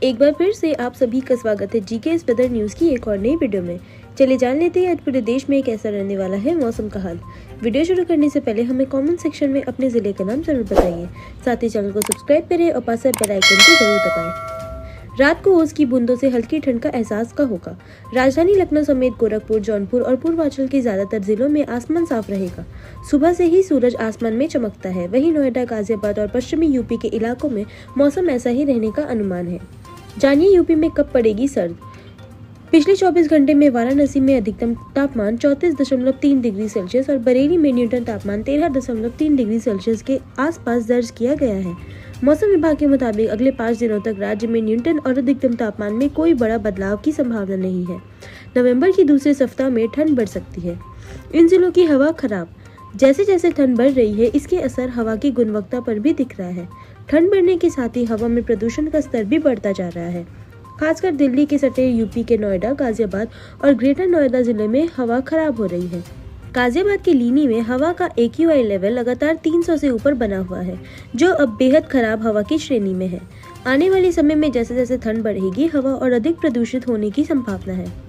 एक बार फिर से आप सभी का स्वागत है जीके इस वेदर न्यूज़ की एक और नई वीडियो में। चलिए जान लेते हैं आज पूरे देश में कैसा रहने वाला है मौसम का हाल। वीडियो शुरू करने से पहले हमें कमेंट सेक्शन में अपने ज़िले का नाम जरूर बताइए। साथ ही चैनल को सब्सक्राइब करें और पास बेल आइकन को जरूर दबाएं। रात को ओस की बूंदों से हल्की ठंड का एहसास का होगा। राजधानी लखनऊ समेत गोरखपुर, जौनपुर और पूर्वांचल के ज्यादातर जिलों में आसमान साफ रहेगा। सुबह से ही सूरज आसमान में चमकता है। वहीं नोएडा, गाजियाबाद और पश्चिमी यूपी के इलाकों में मौसम ऐसा ही रहने का अनुमान है। जानिए यूपी में कब पड़ेगी सर्द। पिछले 24 घंटे में वाराणसी में अधिकतम तापमान 34.3 डिग्री सेल्सियस और बरेली में न्यूनतम तापमान 13.3 डिग्री सेल्सियस के आसपास दर्ज किया गया है। मौसम विभाग के मुताबिक अगले 5 दिनों तक राज्य में न्यूनतम और अधिकतम तापमान में कोई बड़ा बदलाव की संभावना नहीं है। नवंबर की दूसरे सप्ताह में ठंड बढ़ सकती है। इन जिलों की हवा खराब। जैसे जैसे ठंड बढ़ रही है, इसके असर हवा की गुणवत्ता पर भी दिख रहा है। ठंड बढ़ने के साथ ही हवा में प्रदूषण का स्तर भी बढ़ता जा रहा है। खासकर दिल्ली के सटे यूपी के नोएडा, गाजियाबाद और ग्रेटर नोएडा जिले में हवा खराब हो रही है। गाजियाबाद के लीनी में हवा का AQI लेवल लगातार 300 से ऊपर बना हुआ है, जो अब बेहद खराब हवा की श्रेणी में है। आने वाले समय में जैसे जैसे ठंड बढ़ेगी, हवा और अधिक प्रदूषित होने की संभावना है।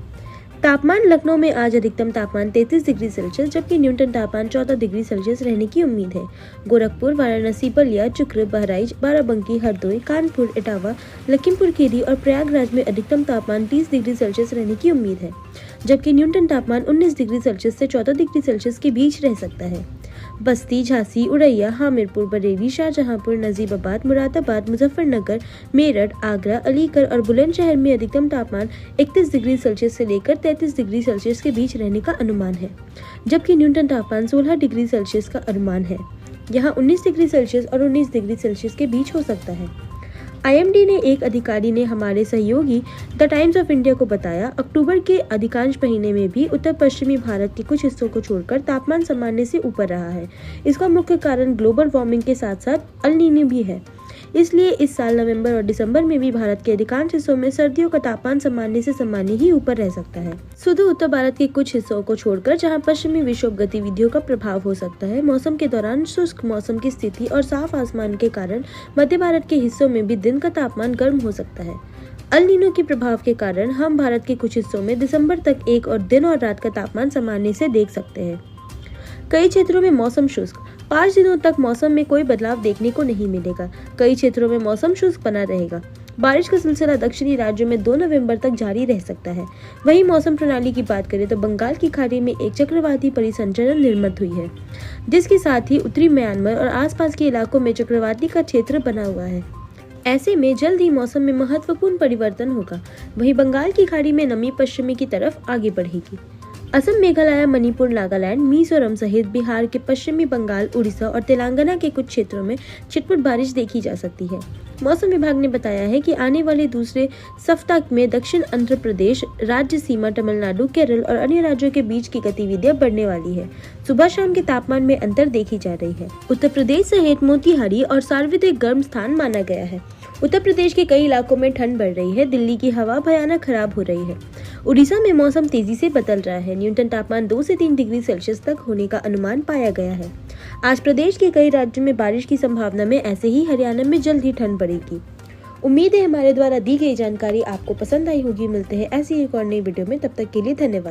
तापमान लखनऊ में आज अधिकतम तापमान 33 डिग्री सेल्सियस जबकि न्यूनतम तापमान 14 डिग्री सेल्सियस रहने की उम्मीद है। गोरखपुर, वाराणसी, बलिया, चुक्र, बहराइच, बाराबंकी, हरदोई, कानपुर, इटावा, लखीमपुर खीरी और प्रयागराज में अधिकतम तापमान 30 डिग्री सेल्सियस रहने की उम्मीद है, जबकि न्यूनतम तापमान 19 डिग्री सेल्सियस से 14 डिग्री सेल्सियस के बीच रह सकता है। बस्ती, झांसी, उड़ैया, हामिरपुर, बरेली, शाहजहांपुर, नजीबाबाद, मुरादाबाद, मुजफ्फरनगर, मेरठ, आगरा, अलीगढ़ और बुलंदशहर में अधिकतम तापमान 31 डिग्री सेल्सियस से लेकर 33 डिग्री सेल्सियस के बीच रहने का अनुमान है, जबकि न्यूनतम तापमान 16 डिग्री सेल्सियस का अनुमान है। यहाँ 19 डिग्री सेल्सियस और 19 डिग्री सेल्सियस के बीच हो सकता है। IMD ने एक अधिकारी ने हमारे सहयोगी द टाइम्स ऑफ इंडिया को बताया, अक्टूबर के अधिकांश महीने में भी उत्तर पश्चिमी भारत के कुछ हिस्सों को छोड़कर तापमान सामान्य से ऊपर रहा है। इसका मुख्य कारण ग्लोबल वार्मिंग के साथ साथ अल नीनो भी है। इसलिए इस साल नवंबर और दिसंबर में भी भारत के अधिकांश हिस्सों में सर्दियों का तापमान सामान्य से सामान्य ही ऊपर रह सकता है। शुद्ध उत्तर भारत के कुछ हिस्सों को छोड़कर जहां पश्चिमी विक्षोभ गतिविधियों का प्रभाव हो सकता है, मौसम के दौरान शुष्क मौसम की स्थिति और साफ आसमान के कारण मध्य भारत के हिस्सों में भी दिन का तापमान गर्म हो सकता है। अल नीनो के प्रभाव के कारण हम भारत के कुछ हिस्सों में दिसंबर तक एक और दिन और रात का तापमान सामान्य से देख सकते हैं। कई क्षेत्रों में मौसम शुष्क। 5 दिनों तक मौसम में कोई बदलाव देखने को नहीं मिलेगा। कई क्षेत्रों में मौसम शुष्क बना रहेगा। बारिश का सिलसिला दक्षिणी राज्यों में 2 नवंबर तक जारी रह सकता है। वहीं मौसम प्रणाली की बात करें तो बंगाल की खाड़ी में एक चक्रवाती परिसंचरण निर्मित हुई है, जिसके साथ ही उत्तरी म्यांमार और आसपास के इलाकों में चक्रवाती का क्षेत्र बना हुआ है। ऐसे में जल्द ही मौसम में महत्वपूर्ण परिवर्तन होगा। वहीं बंगाल की खाड़ी में नमी पश्चिमी की तरफ आगे बढ़ेगी। असम, मेघालय, मणिपुर, नागालैंड, मिजोरम सहित बिहार के पश्चिमी बंगाल, उड़ीसा और तेलंगाना के कुछ क्षेत्रों में छिटपुट बारिश देखी जा सकती है। मौसम विभाग ने बताया है कि आने वाले दूसरे सप्ताह में दक्षिण आंध्र प्रदेश, राज्य सीमा, तमिलनाडु, केरल और अन्य राज्यों के बीच की गतिविधियां बढ़ने वाली है। सुबह शाम के तापमान में अंतर देखी जा रही है। उत्तर प्रदेश सहित मोतिहारी और सर्वाधिक गर्म स्थान माना गया है। उत्तर प्रदेश के कई इलाकों में ठंड बढ़ रही है। दिल्ली की हवा भयानक खराब हो रही है। उड़ीसा में मौसम तेजी से बदल रहा है। न्यूनतम तापमान 2 से 3 डिग्री सेल्सियस तक होने का अनुमान पाया गया है। आज प्रदेश के कई राज्यों में बारिश की संभावना में ऐसे ही हरियाणा में जल्द ही ठंड बढ़ेगी। उम्मीद है हमारे द्वारा दी गई जानकारी आपको पसंद आई होगी। मिलते हैं ऐसी एक और नई वीडियो में, तब तक के लिए धन्यवाद।